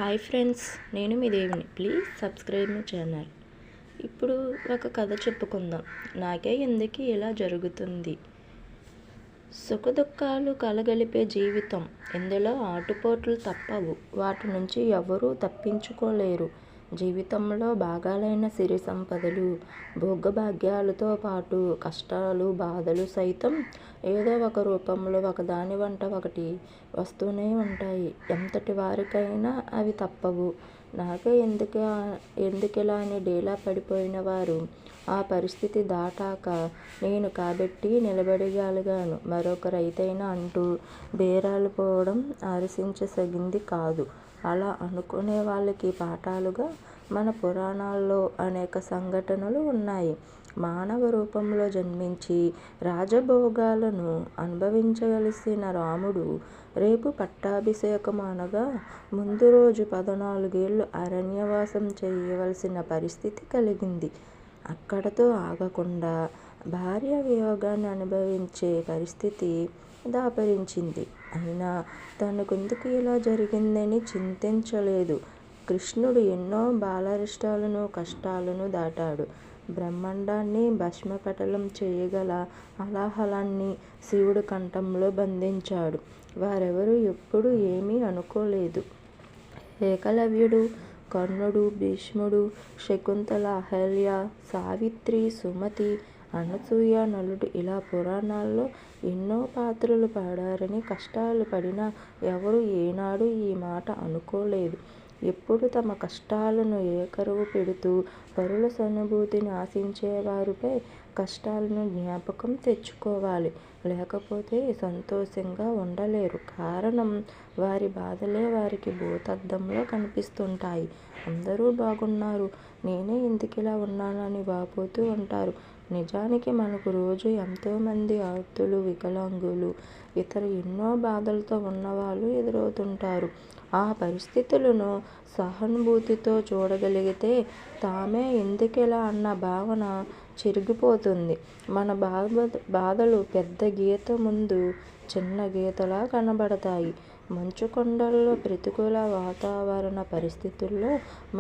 Hi friends, నేను మీ దేవిని. Please subscribe my channel. ఇప్పుడు ఒక కథ చెప్పుకుందాం. నాకే ఎందుకు ఇలా జరుగుతుంది? సుఖదుఖాలు కలగలిపే జీవితం. ఇందులో ఆటుపోట్లు తప్పవు. వాటి నుంచి ఎవరూ తప్పించుకోలేరు. జీవితంలో భాగాలైన సిరి సంపదలు, భోగభాగ్యాలతో పాటు కష్టాలు, బాధలు సైతం ఏదో ఒక రూపంలో ఒకదాని వెంట ఒకటి వస్తూనే ఉంటాయి. ఎంతటి వారికైనా అవి తప్పవు. నాకే ఎందుకిలా అని డీలా పడిపోయిన వారు ఆ పరిస్థితి దాటాక నేను కాబట్టి నిలబడగలిగాను, మరొక రైతైనా అంటూ బేరాలు పోవడం ఆశించసగింది కాదు. అలా అనుకునే వాళ్ళకి పాఠాలుగా మన పురాణాల్లో అనేక సంఘటనలు ఉన్నాయి. మానవ రూపంలో జన్మించి రాజభోగాలను అనుభవించవలసిన రాముడు రేపు పట్టాభిషేకం అనగా ముందు రోజు 14 ఏళ్ళు అరణ్యవాసం చేయవలసిన పరిస్థితి కలిగింది. అక్కడతో ఆగకుండా భార్య వియోగాన్ని అనుభవించే పరిస్థితి దాపరించింది. అయినా తనకెందుకు ఇలా జరిగిందని చింతించలేదు. కృష్ణుడు ఎన్నో బాలారిష్టాలను, కష్టాలను దాటాడు. బ్రహ్మాండాన్ని భస్మపటలం చేయగల హలాహలాన్ని శివుడి కంఠంలో బంధించాడు. వారెవరూ ఎప్పుడూ ఏమీ అనుకోలేదు. ఏకలవ్యుడు, కర్ణుడు, భీష్ముడు, శకుంతల, అహల్య, సావిత్రి, సుమతి, అనసూయ, నలుడు ఇలా పురాణాల్లో ఎన్నో పాత్రలు పాడారని కష్టాలు పడినా ఎవరూ ఏనాడు ఈ మాట అనుకోలేదు. ఎప్పుడు తమ కష్టాలను ఏకరువు పెడుతూ పరుల సానుభూతిని ఆశించేవారిపై కష్టాలను జ్ఞాపకం తెచ్చుకోవాలి. లేకపోతే సంతోషంగా ఉండలేరు. కారణం వారి బాధలే వారికి భూతద్దంలో కనిపిస్తుంటాయి. అందరూ బాగున్నారు, నేనే ఎందుకిలా ఉన్నానని వాపోతూ ఉంటారు. నిజానికి మనకు రోజు ఎంతోమంది ఆర్తులు, వికలాంగులు, ఇతర ఎన్నో బాధలతో ఉన్నవాళ్ళు ఎదురవుతుంటారు. ఆ పరిస్థితులను సహానుభూతితో చూడగలిగితే తామే ఎందుకిలా అన్న భావన చెరిగిపోతుంది. మన బాధలు పెద్ద గీత ముందు చిన్న గీతలా కనబడతాయి. మంచుకొండల్లో ప్రతికూల వాతావరణ పరిస్థితుల్లో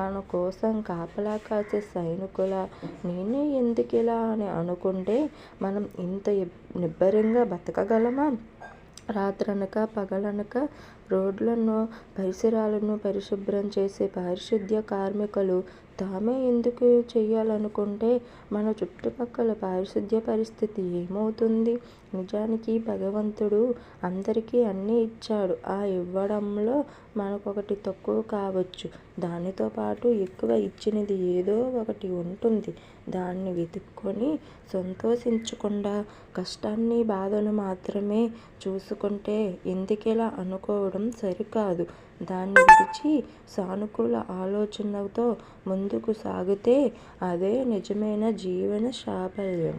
మన కోసం కాపలా కాసే సైనికులా నేనే ఎందుకిలా అని అనుకుంటే మనం ఇంత నిబ్బరంగా బతకగలమా? రాత్రనక పగలనక రోడ్లను, పరిసరాలను పరిశుభ్రం చేసే పారిశుద్ధ్య కార్మికులు తామే ఎందుకు చేయాలనుకుంటే మన చుట్టుపక్కల పారిశుద్ధ్య పరిస్థితి ఏమవుతుంది? నిజానికి భగవంతుడు అందరికీ అన్నీ ఇచ్చాడు. ఆ ఇవ్వడంలో మనకొకటి తక్కువ కావచ్చు. దానితో పాటు ఎక్కువ ఇచ్చినది ఏదో ఒకటి ఉంటుంది. దాన్ని వెతుక్కొని సంతోషించకుండా కష్టాన్ని, బాధను మాత్రమే చూసుకుంటే ఎందుకిలా అనుకోవడం సరికాదు. దాన్ని విడిచి సానుకూల ఆలోచనతో ముందుకు సాగితే అదే నిజమైన జీవన సాఫల్యం.